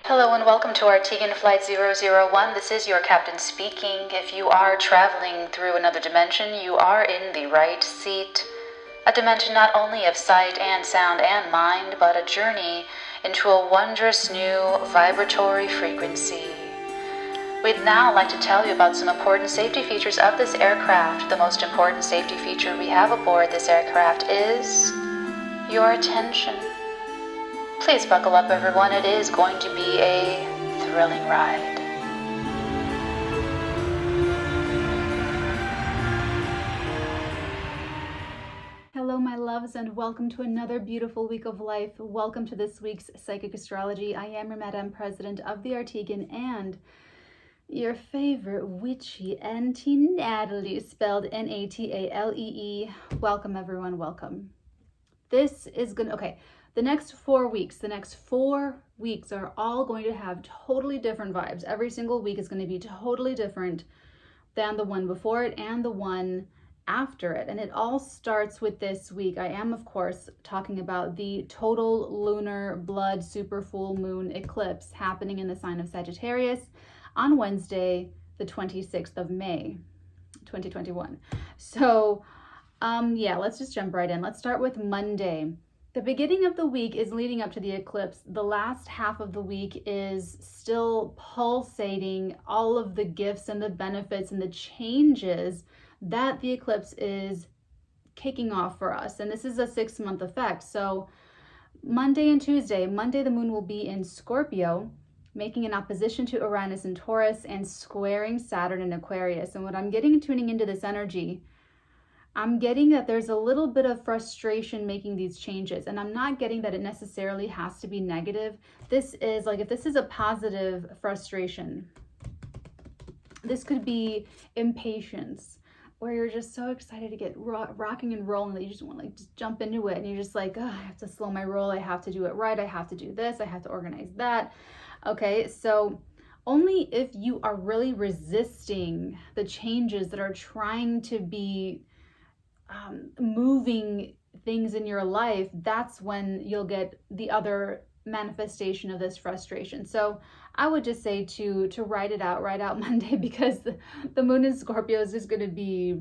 Hello and welcome to Artigan Flight 001. This is your captain speaking. If you are traveling through another dimension, you are in the right seat. A dimension not only of sight and sound and mind, but a journey into a wondrous new vibratory frequency. We'd now like to tell you about some important safety features of this aircraft. The most important safety feature we have aboard this aircraft is your attention. Please buckle up, everyone. It is going to be a thrilling ride. Hello, my loves, and welcome to another beautiful week of life. Welcome to this week's Psychic Astrology. I am your Madame President of the Artigan and your favorite witchy Auntie Natalie, spelled Natalee. Welcome, everyone. Welcome. This is okay. The next 4 weeks are all going to have totally different vibes. Every single week is going to be totally different than the one before it and the one after it. And it all starts with this week. I am, of course, talking about the total lunar blood super full moon eclipse happening in the sign of Sagittarius on Wednesday, the 26th of May, 2021. So, yeah, let's just jump right in. Let's start with Monday. The beginning of the week is leading up to the eclipse. The last half of the week is still pulsating all of the gifts and the benefits and the changes that the eclipse is kicking off for us. And this is a 6-month effect. So Monday and Tuesday, Monday the moon will be in Scorpio, making an opposition to Uranus and Taurus and squaring Saturn in Aquarius. And what I'm getting tuning into this energy, I'm getting that there's a little bit of frustration making these changes, and I'm not getting that it necessarily has to be negative. This is like, if this is a positive frustration, this could be impatience, where you're just so excited to get rocking and rolling that you just want to just jump into it, and you're just like, oh, I have to slow my roll, I have to do it right, I have to do this, I have to organize that. Okay, so only if you are really resisting the changes that are trying to be moving things in your life, that's when you'll get the other manifestation of this frustration. So I would just say to write out Monday, because the moon in Scorpio is just going to be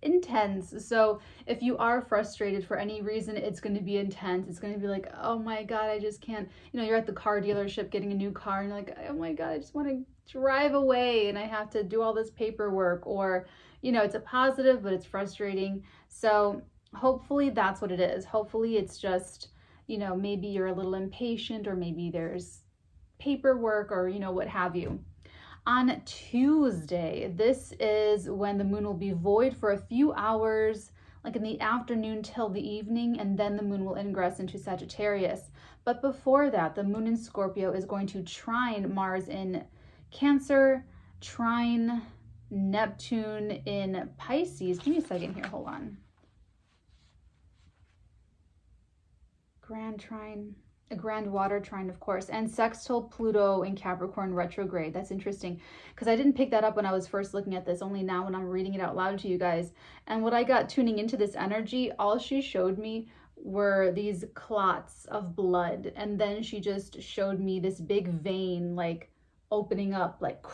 intense. So if you are frustrated for any reason, it's going to be intense. It's going to be like, oh my God, I just can't, you're at the car dealership getting a new car and you're like, oh my God, I just want to drive away and I have to do all this paperwork, or it's a positive, but it's frustrating. So hopefully that's what it is. Hopefully it's just, maybe you're a little impatient, or maybe there's paperwork, or, what have you. On Tuesday, this is when the moon will be void for a few hours, like in the afternoon till the evening, and then the moon will ingress into Sagittarius. But before that, the moon in Scorpio is going to trine Mars in Cancer, trine Neptune in Pisces. Give me a second here, hold on. Grand trine, a grand water trine, of course, and sextile Pluto in Capricorn retrograde. That's interesting, because I didn't pick that up when I was first looking at this, only now when I'm reading it out loud to you guys. And what I got tuning into this energy, all she showed me were these clots of blood, and then she just showed me this big vein like opening up, like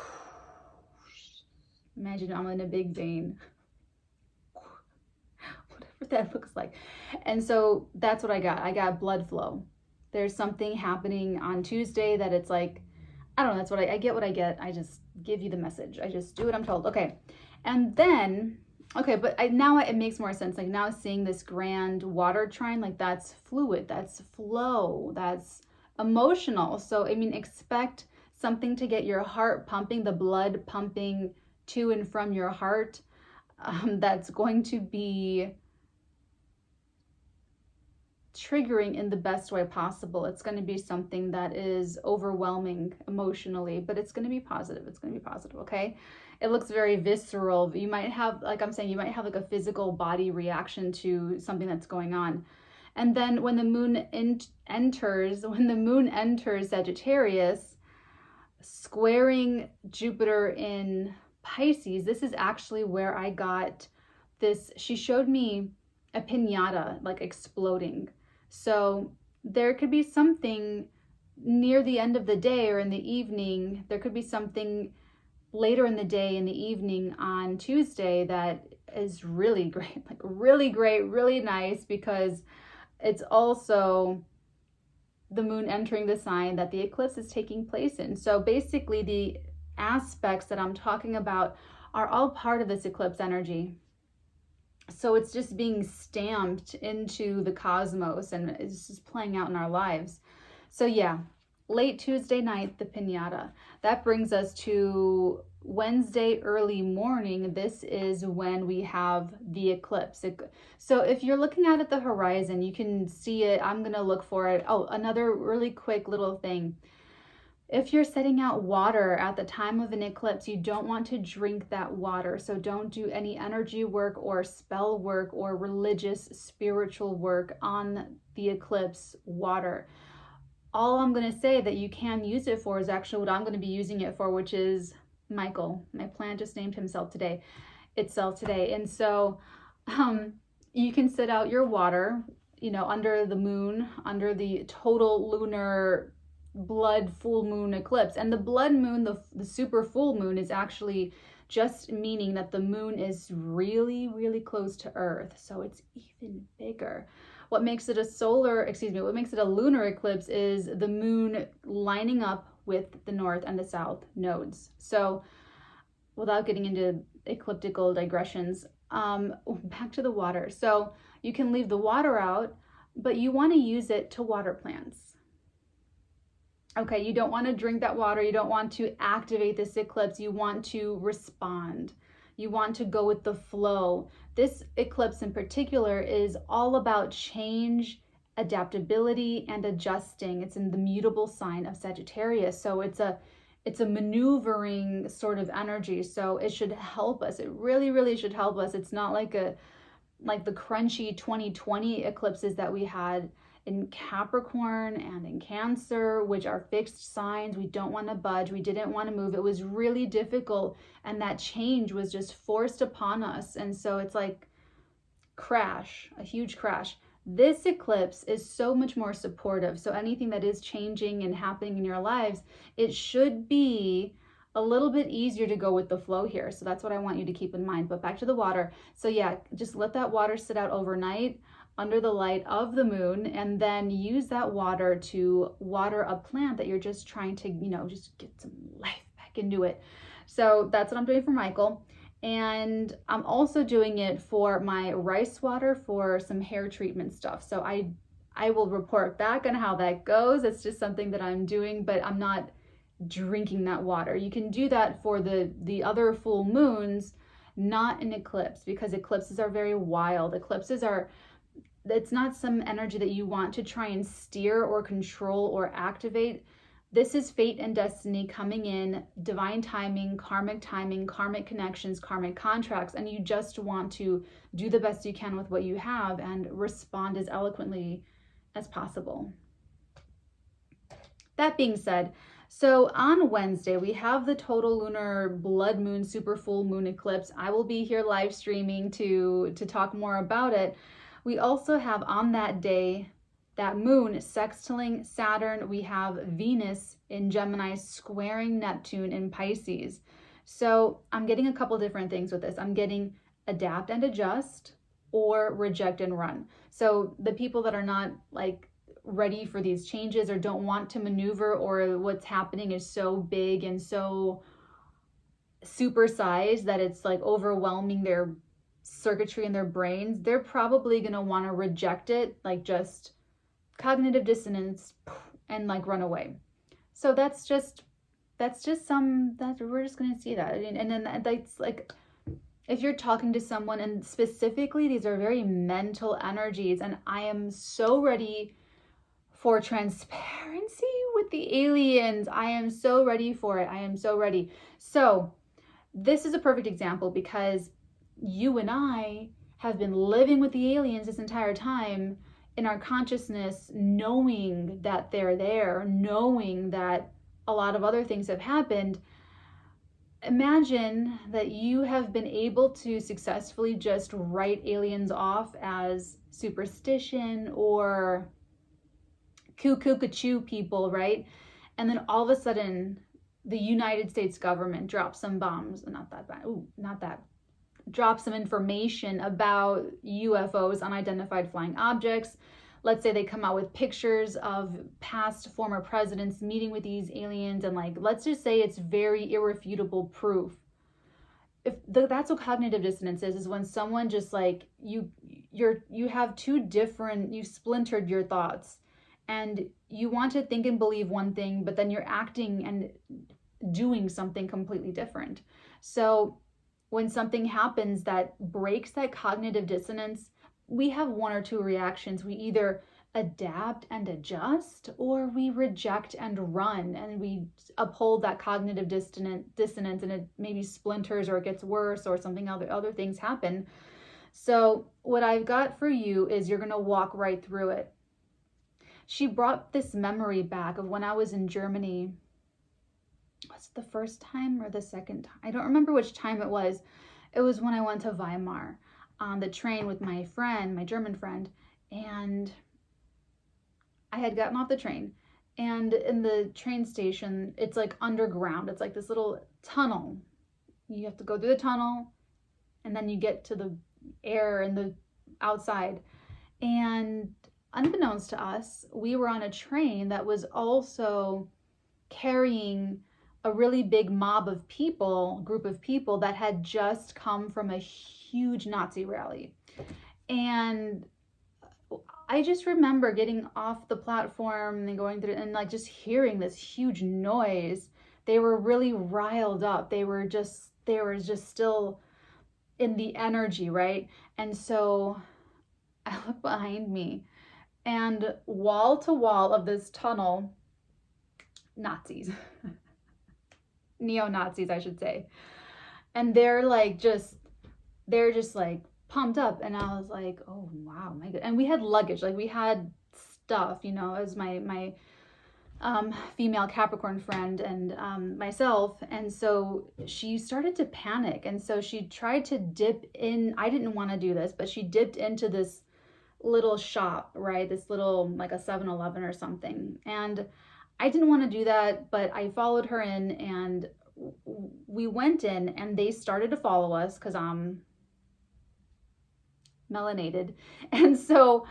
imagine I'm in a big vein, whatever that looks like. And so that's what I got blood flow. There's something happening on Tuesday that it's like, I don't know, that's what I get. I just give you the message. I just do what I'm told. Okay. And then, okay, but now it makes more sense. Like now seeing this grand water trine, like that's fluid, that's flow, that's emotional. So, expect something to get your heart pumping, the blood pumping to and from your heart. That's going to be triggering in the best way possible. It's going to be something that is overwhelming emotionally, but it's going to be positive. It's going to be positive, okay? It looks very visceral. You might have, like I'm saying, you might have like a physical body reaction to something that's going on. And then when the moon enters Sagittarius, squaring Jupiter in Pisces, this is actually where I got this. She showed me a piñata like exploding. So there could be something near the end of the day or in the evening, there could be something later in the day, in the evening on Tuesday, that is really great, like really great, really nice, because it's also the moon entering the sign that the eclipse is taking place in. So basically the aspects that I'm talking about are all part of this eclipse energy. So it's just being stamped into the cosmos and it's just playing out in our lives. So yeah, late Tuesday night, the piñata. That brings us to Wednesday early morning. This is when we have the eclipse. So if you're looking out at the horizon, you can see it. I'm going to look for it. Oh, another really quick little thing. If you're setting out water at the time of an eclipse, you don't want to drink that water. So don't do any energy work or spell work or religious, spiritual work on the eclipse water. All I'm going to say that you can use it for is actually what I'm going to be using it for, which is Michael. My plant just named himself today, itself today. And so you can sit out your water, you know, under the moon, under the total lunar blood full moon eclipse. And the blood moon, the super full moon, is actually just meaning that the moon is really, really close to Earth. So it's even bigger. What makes it what makes it a lunar eclipse is the moon lining up with the north and the south nodes. So without getting into ecliptical digressions, back to the water. So you can leave the water out, but you want to use it to water plants. Okay, you don't want to drink that water. You don't want to activate this eclipse. You want to respond. You want to go with the flow. This eclipse in particular is all about change, adaptability, and adjusting. It's in the mutable sign of Sagittarius. So it's a maneuvering sort of energy. So it should help us. It really, really should help us. It's not like the crunchy 2020 eclipses that we had in Capricorn and in Cancer, which are fixed signs. We don't want to budge. We didn't want to move. It was really difficult. And that change was just forced upon us. And so it's like crash, a huge crash. This eclipse is so much more supportive. So anything that is changing and happening in your lives, it should be a little bit easier to go with the flow here. So that's what I want you to keep in mind. But back to the water. So yeah, just let that water sit out overnight under the light of the moon, and then use that water to water a plant that you're just trying to, you know, just get some life back into it. So that's what I'm doing for Michael. And I'm also doing it for my rice water for some hair treatment stuff. So I will report back on how that goes. It's just something that I'm doing, but I'm not drinking that water. You can do that for the other full moons, not an eclipse, because eclipses are very wild. It's not some energy that you want to try and steer or control or activate. This is fate and destiny coming in, divine timing, karmic connections, karmic contracts, and you just want to do the best you can with what you have and respond as eloquently as possible. That being said, so on Wednesday, we have the total lunar blood moon, super full moon eclipse. I will be here live streaming to talk more about it. We also have on that day, that moon sextiling Saturn. We have Venus in Gemini squaring Neptune in Pisces. So I'm getting a couple different things with this. I'm getting adapt and adjust or reject and run. So the people that are not like ready for these changes or don't want to maneuver, or what's happening is so big and so supersized that it's like overwhelming their circuitry in their brains, they're probably going to want to reject it, like just cognitive dissonance, and like run away. So that's just some that we're just going to see that. And then that's like, if you're talking to someone, and specifically these are very mental energies, and I am so ready for transparency with the aliens. I am so ready for it. I am so ready. So this is a perfect example, because you and I have been living with the aliens this entire time in our consciousness, knowing that they're there, knowing that a lot of other things have happened. Imagine that you have been able to successfully just write aliens off as superstition or cuckoo people, right? And then all of a sudden, the United States government drops some bombs, not that bad, not that, drops some information about UFOs, unidentified flying objects. Let's say they come out with pictures of past former presidents meeting with these aliens, and like, let's just say it's very irrefutable proof. That's what cognitive dissonance is when someone just like you have two different, you splintered your thoughts, and you want to think and believe one thing, but then you're acting and doing something completely different. So when something happens that breaks that cognitive dissonance, we have one or two reactions. We either adapt and adjust, or we reject and run, and we uphold that cognitive dissonance, and it maybe splinters, or it gets worse, or something, other things happen. So what I've got for you is you're going to walk right through it. She brought this memory back of when I was in Germany. Was it the first time or the second time? I don't remember which time it was. It was when I went to Weimar on the train with my friend, my German friend, and I had gotten off the train, and in the train station, it's like underground. It's like this little tunnel. You have to go through the tunnel, and then you get to the air and the outside. And unbeknownst to us, we were on a train that was also carrying a really big group of people that had just come from a huge Nazi rally. And I just remember getting off the platform and going through and like just hearing this huge noise. They were really riled up. They were just still in the energy, right? And so I look behind me, and wall to wall of this tunnel, Nazis, neo-Nazis, I should say. And they're just like pumped up, and I was like, oh wow, my god. And we had luggage, like we had stuff, as my female Capricorn friend and myself. And so she started to panic, and so she tried to dip in. I didn't want to do this, but she dipped into this little shop, right? This little, like a 7-Eleven or something. And I didn't want to do that, but I followed her in, and we went in, and they started to follow us because I'm melanated. And so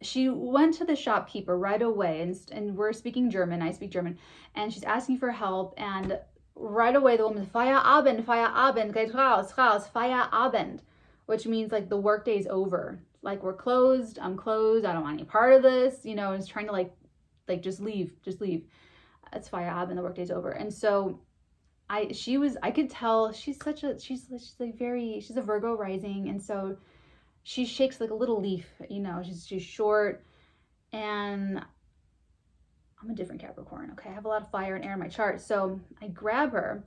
she went to the shopkeeper right away, and we're speaking German. I speak German, and she's asking for help. And right away, the woman's Feierabend, Feierabend, geht raus, Feierabend, which means like the workday's over. Like, we're closed. I'm closed. I don't want any part of this. Is trying to like just leave. It's Feierabend. The workday's over. And so I could tell she's a Virgo rising, and so she shakes like a little leaf, she's short, and I'm a different Capricorn, okay? I have a lot of fire and air in my chart. So I grab her,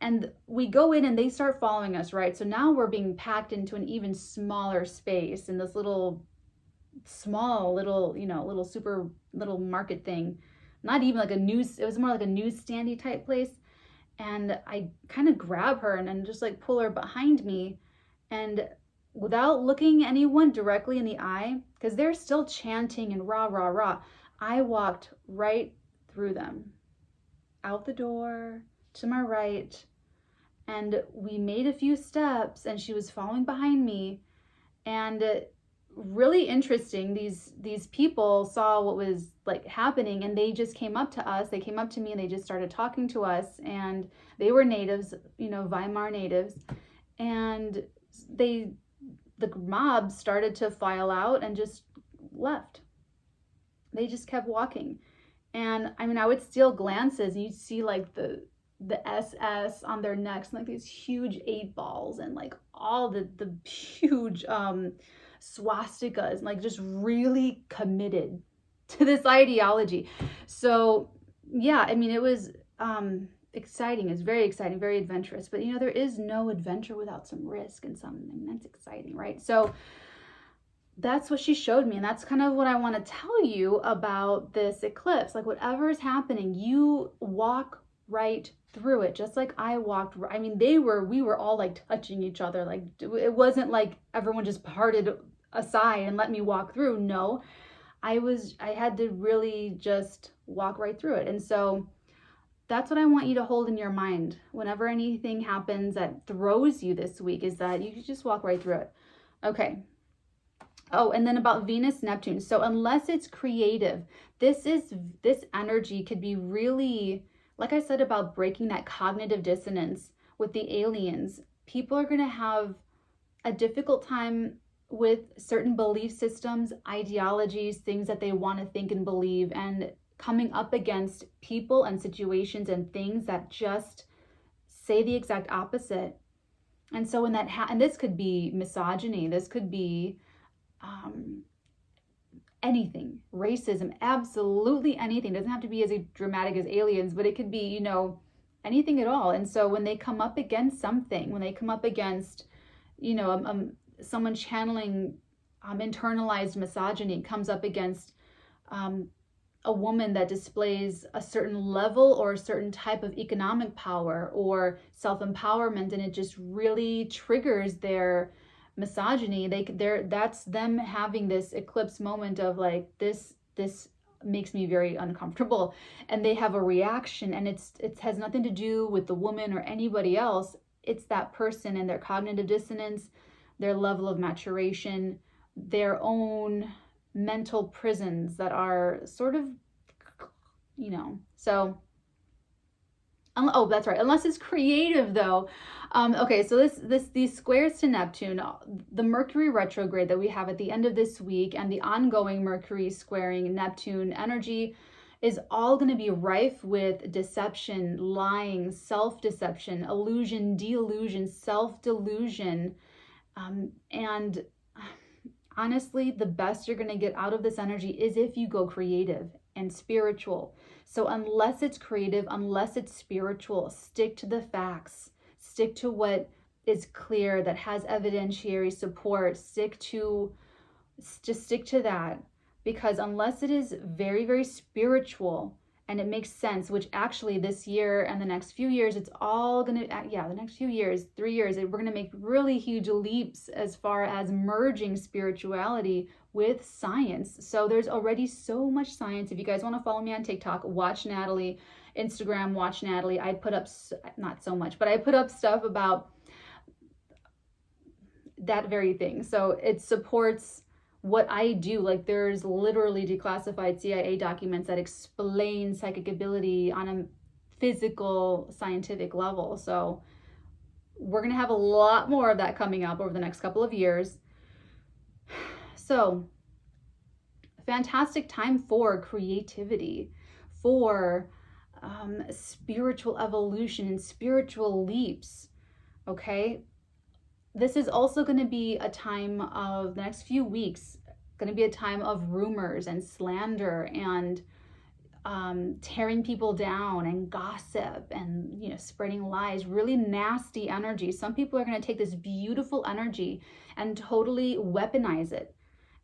and we go in, and they start following us, right? So now we're being packed into an even smaller space in this small little super little market thing. Not even like it was more like a newsstandy type place. And I kind of grab her and then just like pull her behind me, and without looking anyone directly in the eye, because they're still chanting and rah, rah, rah, I walked right through them, out the door, to my right, and we made a few steps, and she was following behind me. And really interesting, these people saw what was like happening, and they just came up to us. They came up to me, and they just started talking to us, and they were natives, Weimar natives, and the mob started to file out and just left. They just kept walking. And I mean, I would steal glances, and you'd see like the SS on their necks, and like these huge 8 balls, and like all the huge swastikas, and like just really committed to this ideology. So yeah, I mean, it was exciting. It's very exciting, very adventurous. But there is no adventure without some risk and something that's exciting, right? So that's what she showed me, and that's kind of what I want to tell you about this eclipse. Like, whatever is happening, you walk right through it, just like I walked. I mean, we were all like touching each other. Like, it wasn't like everyone just parted aside and let me walk through. No, I had to really just walk right through it. And so that's what I want you to hold in your mind whenever anything happens that throws you this week, is that you can just walk right through it. Okay. Oh, and then about Venus, Neptune. So unless it's creative, this energy could be really, like I said, about breaking that cognitive dissonance with the aliens. People are going to have a difficult time with certain belief systems, ideologies, things that they want to think and believe, and coming up against people and situations and things that just say the exact opposite. And so when that and this could be misogyny, this could be anything, racism, absolutely anything. It doesn't have to be as dramatic as aliens, but it could be, you know, anything at all. And so when they come up against something, when they come up against, you know, someone channeling internalized misogyny, comes up against a woman that displays a certain level or a certain type of economic power or self-empowerment, and it just really triggers their misogyny, that's them having this eclipse moment of like, this makes me very uncomfortable, and they have a reaction, and it has nothing to do with the woman or anybody else. It's that person and their cognitive dissonance, their level of maturation, their own mental prisons that are sort of, you know. So oh, that's right, unless it's creative though. Okay, so these squares to Neptune, the Mercury retrograde that we have at the end of this week, and the ongoing Mercury squaring Neptune energy is all going to be rife with deception, lying, self-deception, illusion, delusion, self-delusion, and honestly, the best you're going to get out of this energy is if you go creative and spiritual. So unless it's creative, unless it's spiritual, stick to the facts, stick to what is clear, that has evidentiary support, just stick to that. Because unless it is very, very spiritual and it makes sense, which actually this year and the next few years, it's all going to, yeah, the next few years, 3 years, we're going to make really huge leaps as far as merging spirituality with science. So there's already so much science. If you guys want to follow me on TikTok, watch Natalie, Instagram, watch Natalie. I put up, not so much, but I put up stuff about that very thing. So it supports what I do. Like, there's literally declassified CIA documents that explain psychic ability on a physical, scientific level. So we're going to have a lot more of that coming up over the next couple of years. So fantastic time for creativity, for spiritual evolution and spiritual leaps. Okay. This is also going to be a time of, the next few weeks, going to be a time of rumors and slander and tearing people down and gossip and, you know, spreading lies, really nasty energy. Some people are going to take this beautiful energy and totally weaponize it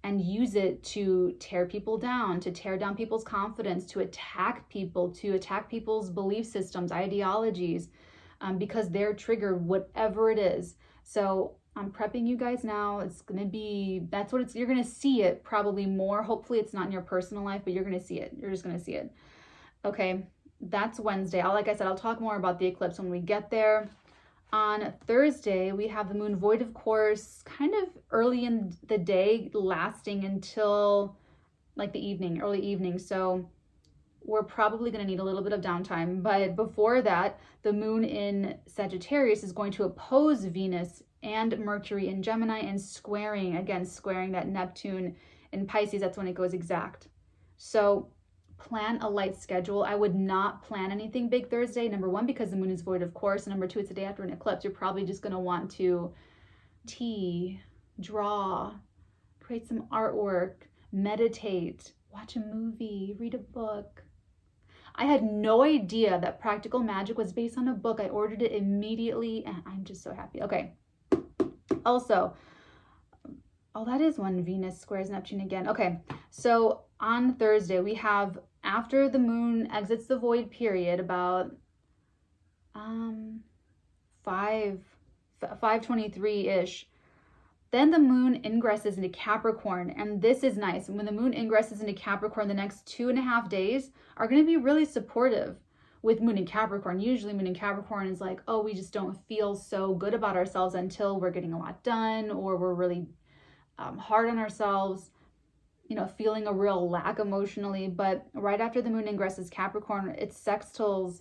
and use it to tear people down, to tear down people's confidence, to attack people, to attack people's belief systems, ideologies, because they're triggered, whatever it is. So I'm prepping you guys now. It's going to be, that's what it's, you're going to see it probably more. Hopefully it's not in your personal life, but you're going to see it. You're just going to see it. Okay. That's Wednesday. Like I said, I'll talk more about the eclipse when we get there. On Thursday, we have the moon void, of course, kind of early in the day, lasting until like the evening, early evening. So we're probably going to need a little bit of downtime. But before that, the moon in Sagittarius is going to oppose Venus and Mercury in Gemini and squaring that Neptune in Pisces. That's when it goes exact. So plan a light schedule. I would not plan anything big Thursday. Number one, because the moon is void, of course. And number two, it's the day after an eclipse. You're probably just going to want to draw, create some artwork, meditate, watch a movie, read a book. I had no idea that Practical Magic was based on a book. I ordered it immediately and I'm just so happy. Okay. Also, oh, that is when Venus squares Neptune again. Okay. So on Thursday, we have, after the moon exits the void period, about 5:23-ish, Then the moon ingresses into Capricorn, and this is nice. When the moon ingresses into Capricorn, the next 2.5 days are going to be really supportive with moon in Capricorn. Usually moon in Capricorn is like, oh, we just don't feel so good about ourselves until we're getting a lot done, or we're really hard on ourselves, you know, feeling a real lack emotionally. But right after the moon ingresses Capricorn, it sextiles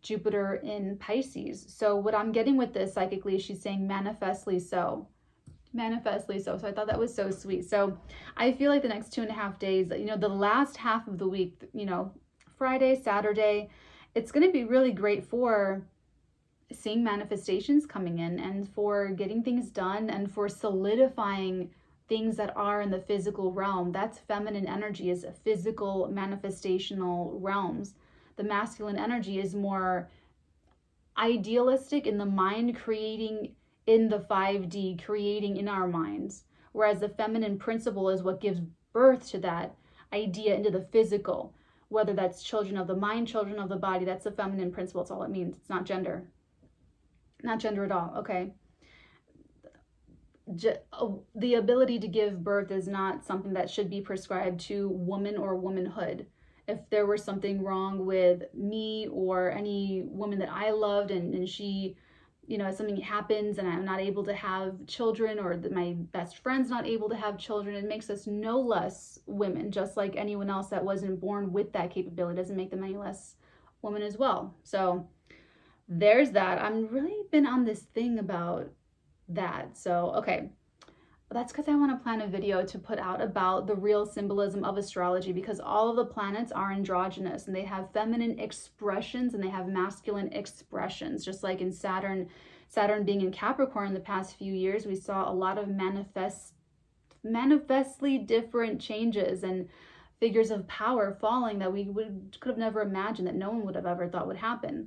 Jupiter in Pisces. So what I'm getting with this psychically, she's saying manifestly so. Manifestly so. So I thought that was so sweet. So I feel like the next 2.5 days, you know, the last half of the week, you know, Friday, Saturday, it's going to be really great for seeing manifestations coming in and for getting things done and for solidifying things that are in the physical realm. That's feminine energy, is physical manifestational realms. The masculine energy is more idealistic in the mind, creating in the 5D, creating in our minds. Whereas the feminine principle is what gives birth to that idea into the physical, whether that's children of the mind, children of the body. That's the feminine principle. It's all it means. It's not gender. Not gender at all. Okay. The ability to give birth is not something that should be prescribed to woman or womanhood. If there was something wrong with me or any woman that I loved and she, you know, something happens and I'm not able to have children, or that my best friend's not able to have children, it makes us no less women, just like anyone else that wasn't born with that capability. It doesn't make them any less woman as well. So there's that. I'm really been on this thing about that. So, okay. That's because I want to plan a video to put out about the real symbolism of astrology, because all of the planets are androgynous and they have feminine expressions and they have masculine expressions. Just like in Saturn being in Capricorn the past few years, we saw a lot of manifestly different changes and figures of power falling that we could have never imagined, that no one would have ever thought would happen.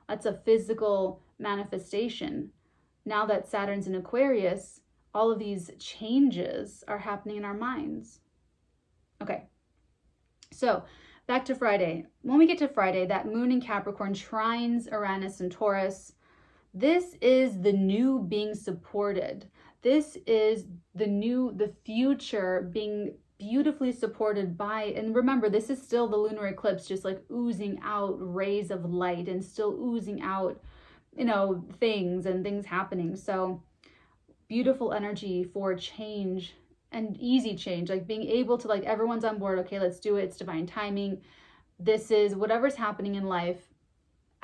That's a physical manifestation. Now that Saturn's in Aquarius, all of these changes are happening in our minds. Okay, so back to Friday. When we get to Friday, that moon in Capricorn trines Uranus and Taurus. This is the new being supported. This is the future being beautifully supported by, and remember, this is still the lunar eclipse, just like oozing out rays of light and still oozing out, you know, things happening. So beautiful energy for change and easy change, like being able to, like, everyone's on board. Okay, let's do it. It's divine timing. This is whatever's happening in life.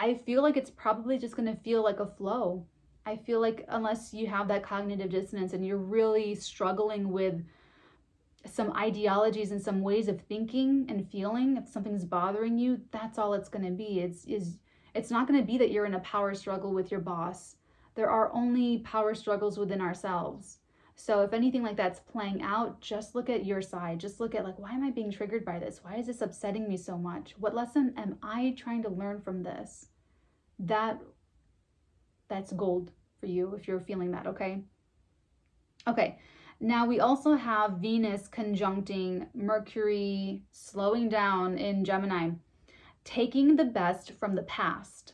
I feel like it's probably just going to feel like a flow. I feel like unless you have that cognitive dissonance and you're really struggling with some ideologies and some ways of thinking and feeling, if something's bothering you, that's all it's going to be. It's not going to be that you're in a power struggle with your boss. There are only power struggles within ourselves. So if anything like that's playing out, just look at your side. Just look at, like, why am I being triggered by this? Why is this upsetting me so much? What lesson am I trying to learn from this? That's gold for you if you're feeling that, okay? Okay, now we also have Venus conjuncting Mercury, slowing down in Gemini, taking the best from the past.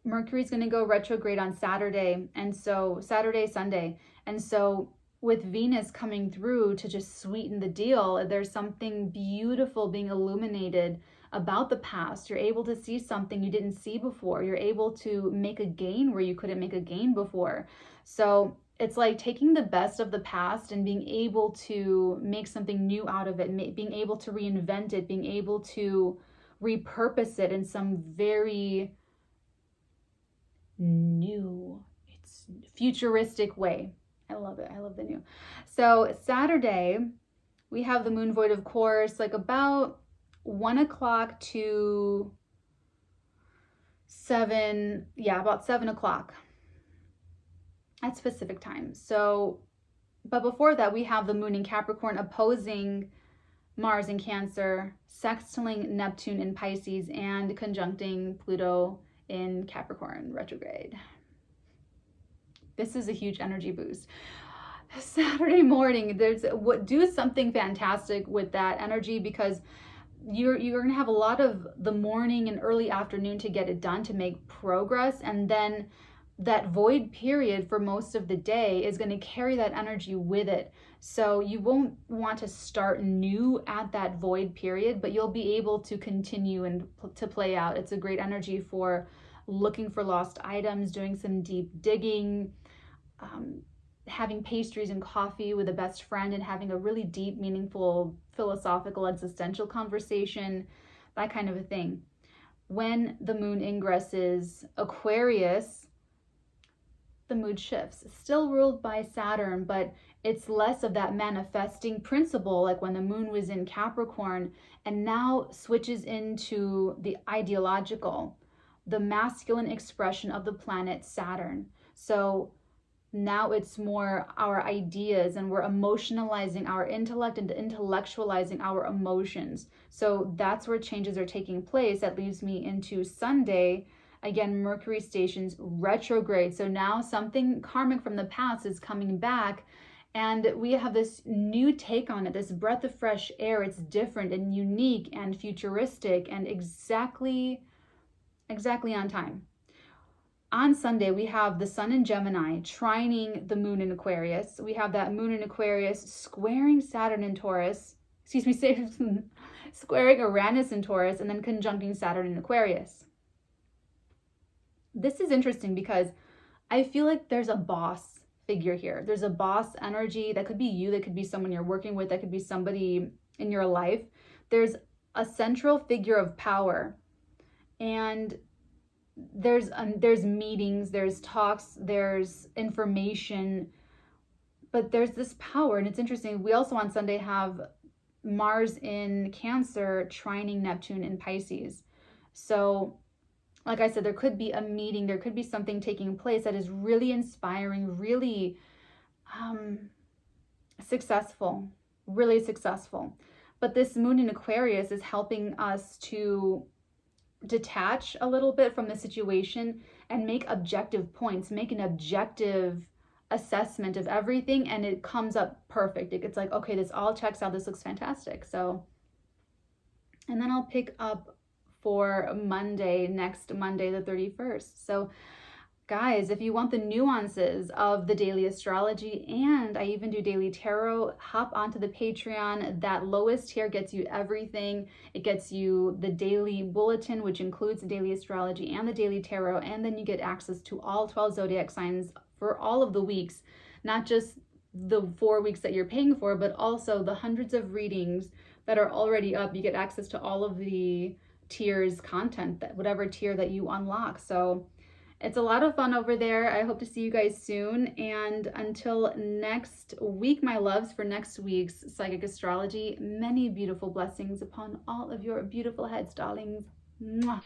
Mercury's going to go retrograde on Saturday, and so Sunday. And so with Venus coming through to just sweeten the deal, there's something beautiful being illuminated about the past. You're able to see something you didn't see before. You're able to make a gain where you couldn't make a gain before. So it's like taking the best of the past and being able to make something new out of it, being able to reinvent it, being able to repurpose it in some very new, it's futuristic way. I love it. I love the new. So Saturday, we have the moon void, of course, like about 1 o'clock to 7. Yeah, about 7 o'clock at specific time. So, but before that, we have the moon in Capricorn opposing Mars in Cancer, sextiling Neptune in Pisces, and conjuncting Pluto in Capricorn retrograde. This is a huge energy boost. Saturday morning, do something fantastic with that energy, because you're going to have a lot of the morning and early afternoon to get it done, to make progress. And then that void period for most of the day is going to carry that energy with it. So you won't want to start new at that void period, but you'll be able to continue and to play out. It's a great energy for looking for lost items, doing some deep digging, having pastries and coffee with a best friend and having a really deep, meaningful, philosophical, existential conversation, that kind of a thing. When the moon ingresses Aquarius, the mood shifts. Still ruled by Saturn, but it's less of that manifesting principle like when the moon was in Capricorn, and now switches into the ideological, the masculine expression of the planet Saturn. So now it's more our ideas, and we're emotionalizing our intellect and intellectualizing our emotions. So that's where changes are taking place. That leads me into Sunday. Again, Mercury stations retrograde. So now something karmic from the past is coming back, and we have this new take on it, this breath of fresh air. It's different and unique and futuristic and exactly on time. On Sunday, we have the sun in Gemini trining the moon in Aquarius. We have that moon in Aquarius squaring Saturn in Taurus. Squaring Uranus in Taurus, and then conjuncting Saturn in Aquarius. This is interesting because I feel like there's a boss figure here. There's a boss energy. That could be you, that could be someone you're working with, that could be somebody in your life. There's a central figure of power, and there's meetings, there's talks, there's information, but there's this power. And it's interesting, we also on Sunday have Mars in Cancer trining Neptune in Pisces. So like I said, there could be a meeting, there could be something taking place that is really inspiring, really successful, really successful. But this moon in Aquarius is helping us to detach a little bit from the situation and make objective points, make an objective assessment of everything, and it comes up perfect. It's like, okay, this all checks out, this looks fantastic. So, and then I'll pick up for Monday, next Monday, the 31st. So guys, if you want the nuances of the daily astrology, and I even do daily tarot, hop onto the Patreon. That lowest tier gets you everything. It gets you the daily bulletin, which includes the daily astrology and the daily tarot, and then you get access to all 12 zodiac signs for all of the weeks, not just the 4 weeks that you're paying for, but also the hundreds of readings that are already up. You get access to all of the tiers content, that whatever tier that you unlock. So it's a lot of fun over there. I hope to see you guys soon. And until next week, my loves, for next week's psychic astrology, many beautiful blessings upon all of your beautiful heads, darlings. Mwah.